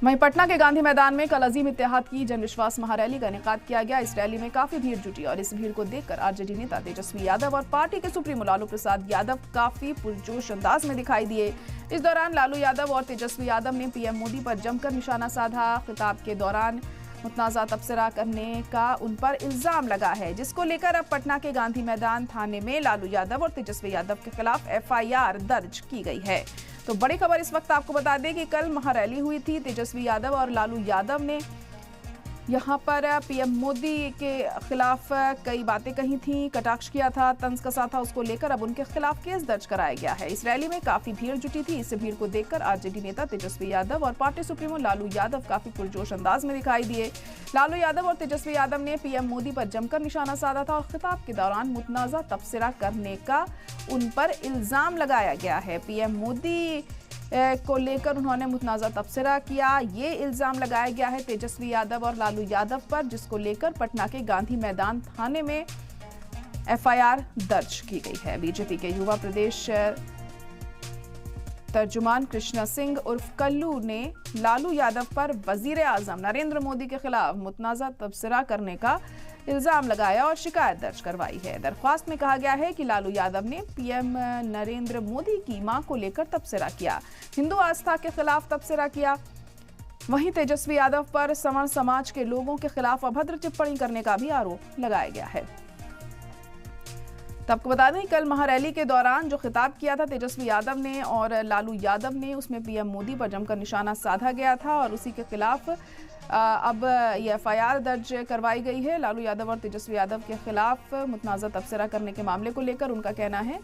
वहीं पटना के गांधी मैदान में कल अजीम इत्तेहाद की जन विश्वास महारैली का इनेकाद किया गया। इस रैली में काफी भीड़ जुटी और इस भीड़ को देखकर आरजेडी नेता तेजस्वी यादव और पार्टी के सुप्रीमो लालू प्रसाद यादव काफी पुरजोश अंदाज में दिखाई दिए। इस दौरान लालू यादव और तेजस्वी यादव ने पीएम मोदी पर जमकर निशाना साधा। खिताब के दौरान मुतनाज़ा तबसरा करने का उन पर इल्जाम लगा है, जिसको लेकर अब पटना के गांधी मैदान थाने में लालू यादव और तेजस्वी यादव के खिलाफ एफआईआर दर्ज की गई है। तो बड़ी खबर इस वक्त आपको बता दें कि कल महारैली हुई थी। तेजस्वी यादव और लालू यादव ने यहां पर पीएम मोदी के खिलाफ कई बातें कही थी, कटाक्ष किया था, तंज कसा था। उसको लेकर अब उनके खिलाफ केस दर्ज कराया गया है। इस रैली में काफी भीड़ जुटी थी। इस भीड़ को देखकर आरजेडी नेता तेजस्वी यादव और पार्टी सुप्रीमो लालू यादव काफी पुरजोश अंदाज में दिखाई दिए। लालू यादव और तेजस्वी यादव ने पीएम मोदी पर जमकर निशाना साधा था और खिताब के दौरान मुतनाज़ा तबसरा करने का उन पर इल्जाम लगाया गया है। पीएम मोदी को लेकर उन्होंने मुतनाज़ा तबसरा किया, ये इल्जाम लगाया गया है तेजस्वी यादव और लालू यादव पर, जिसको लेकर पटना के गांधी मैदान थाने में एफआईआर दर्ज की गई है। बीजेपी के युवा प्रदेश तर्जुमान कृष्णा सिंह उर्फ कल्लू ने लालू यादव पर वजीर आजम नरेंद्र मोदी के खिलाफ मुतनाज़ा तबसरा करने का इल्जाम लगाया और शिकायत दर्ज करवाई है। दरख्वास्त में कहा गया है कि लालू यादव ने पीएम नरेंद्र मोदी की मां को लेकर तबसरा किया, हिंदू आस्था के खिलाफ तबसरा किया। वहीं तेजस्वी यादव पर सवर्ण समाज के लोगों के खिलाफ अभद्र टिप्पणी करने का भी आरोप लगाया गया है। तो आपको बता दें, कल महारैली के दौरान जो खिताब किया था तेजस्वी यादव ने और लालू यादव ने, उसमें पीएम मोदी पर जमकर निशाना साधा गया था और उसी के खिलाफ अब ये एफआईआर दर्ज करवाई गई है। लालू यादव और तेजस्वी यादव के खिलाफ मुतनाज़ा तबसरा करने के मामले को लेकर उनका कहना है,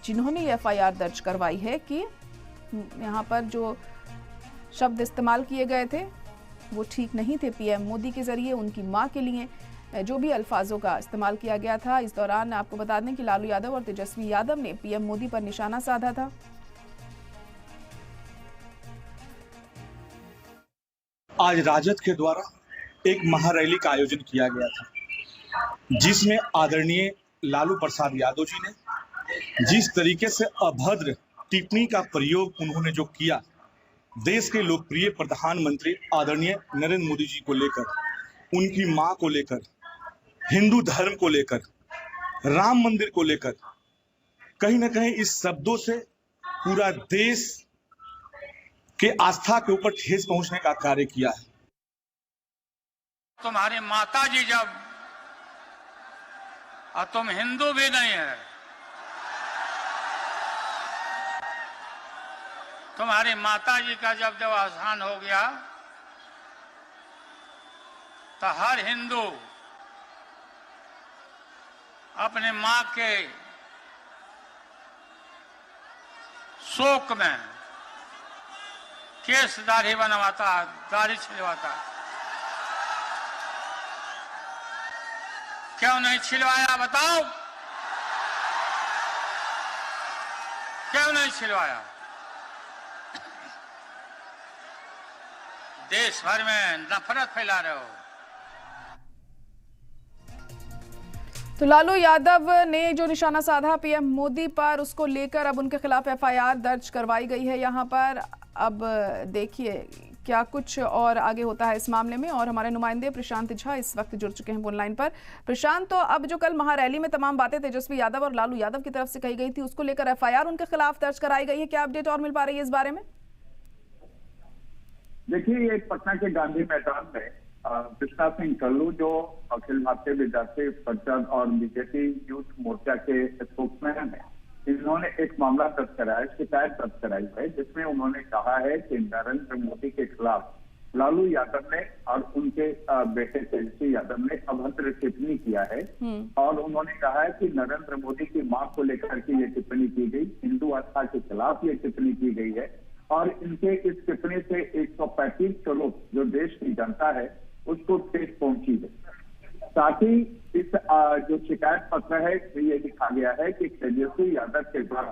जिन्होंने ये एफआईआर दर्ज करवाई है, कि यहाँ पर जो शब्द इस्तेमाल किए गए थे वो ठीक नहीं थे। पीएम मोदी के जरिए उनकी मां के लिए जो भी अल्फाजों का इस्तेमाल किया गया था। इस दौरान आपको बता दें कि लालू यादव और तेजस्वी यादव ने पीएम मोदी पर निशाना साधा था। आज राजद के द्वारा एक महारैली का आयोजन किया गया था, जिसमें आदरणीय लालू प्रसाद यादव जी ने जिस तरीके से अभद्र टिप्पणी का प्रयोग उन्होंने जो किया, देश के लोकप्रिय प्रधानमंत्री आदरणीय नरेंद्र मोदी जी को लेकर, उनकी मां को लेकर, हिंदू धर्म को लेकर, राम मंदिर को लेकर, कहीं ना कहीं इस शब्दों से पूरा देश के आस्था के ऊपर ठेस पहुंचने का कार्य किया है। तुम्हारी माता जी जब, और तुम हिंदू भी नहीं है, तुम्हारी माता जी का जब देहावसान हो गया तो हर हिंदू अपने मां के शोक में केस दाढ़ी बनवाता, दाढ़ी छिलवाता। क्यों नहीं छिलवाया बताओ, क्यों नहीं छिलवाया? देश भर में नफरत फैला रहे हो। तो लालू यादव ने जो निशाना साधा पीएम मोदी पर, उसको लेकर अब उनके खिलाफ एफआईआर दर्ज करवाई गई है यहाँ पर। अब देखिए क्या कुछ और आगे होता है इस मामले में। और हमारे नुमाइंदे प्रशांत झा इस वक्त जुड़ चुके हैं फोन लाइन पर। प्रशांत, तो अब जो कल महारैली में तमाम बातें तेजस्वी यादव और लालू यादव की तरफ से कही गई थी, उसको लेकर एफआईआर उनके खिलाफ दर्ज कराई गई है, क्या अपडेट और मिल पा रही है इस बारे में? देखिए, ये पटना के गांधी मैदान में कृष्णा सिंह कल्लू, जो अखिल भारतीय विद्यार्थी परिषद और बीजेपी यूथ मोर्चा के स्पोक्समैन है, इन्होंने एक मामला दर्ज कराया, शिकायत दर्ज कराई है, जिसमें उन्होंने कहा है कि नरेंद्र मोदी के खिलाफ लालू यादव ने और उनके बेटे तेजस्वी यादव ने अभद्र टिप्पणी किया है। और उन्होंने कहा है कि नरेंद्र मोदी की मां को लेकर के ये टिप्पणी की गई, हिंदू आस्था के खिलाफ ये टिप्पणी की गई है और इनके इस टिप्पणी से 135 करोड़ जो देश की जनता है उसको ठेस पहुंची है। साथ ही इस जो शिकायत पत्र है ये लिखा गया है कि तेजस्वी यादव के द्वारा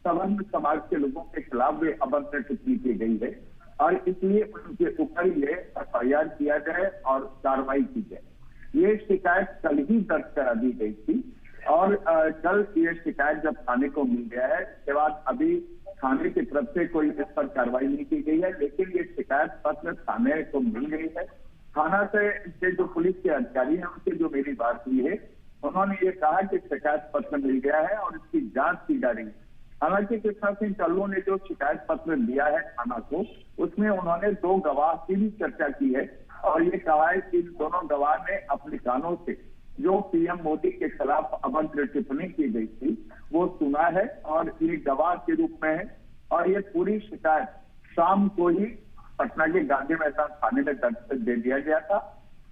सवर्ण समाज के लोगों के खिलाफ भी अभद्र टिप्पणी की गई है और इसलिए उनके ऊपर ये एफआईआर किया जाए और कार्रवाई की जाए। ये शिकायत कल ही दर्ज करा दी गई थी और कल ये शिकायत जब थाने को मिल गया है, इसके बाद अभी थाने की तरफ से कोई इस पर कार्रवाई नहीं की गई है, लेकिन ये शिकायत पत्र थाने को मिल गई है। थाना से जो पुलिस के अधिकारी हैं उनसे जो मेरी बात हुई है, उन्होंने ये कहा कि शिकायत पत्र मिल गया है और इसकी जांच की जा रही है। हालांकि कृष्णा सिंह कल्लू ने जो शिकायत पत्र दिया है थाना को, उसमें उन्होंने 2 गवाह की भी चर्चा की है और ये कहा है कि इन दोनों गवाह ने अपने कानों से जो पीएम मोदी के खिलाफ अभद्र टिप्पणी की गई थी वो सुना है और ये गवाह के रूप में है। और ये पूरी शिकायत शाम को ही पटना के गांधी मैदान थाने में दर्ज दे दिया गया था।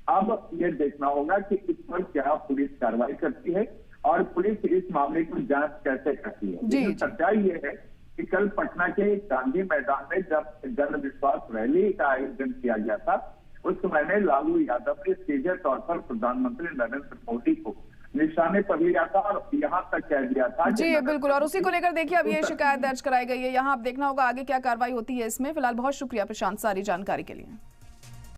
अब ये देखना होगा कि इस पर क्या पुलिस कार्रवाई करती है और पुलिस इस मामले की जांच कैसे करती है। लेकिन सच्चाई ये है कि कल पटना के गांधी मैदान में जब जन विश्वास रैली का आयोजन किया गया था, उस समय में लालू यादव ने सीधे तौर पर प्रधानमंत्री नरेंद्र मोदी को निशाने पर लिया था और यहाँ तक कह दिया था। जी बिल्कुल, और उसी को लेकर देखिए अब ये शिकायत दर्ज कराई गई है। यहाँ अब देखना होगा आगे क्या कार्रवाई होती है इसमें। फिलहाल बहुत शुक्रिया प्रशांत सारी जानकारी के लिए।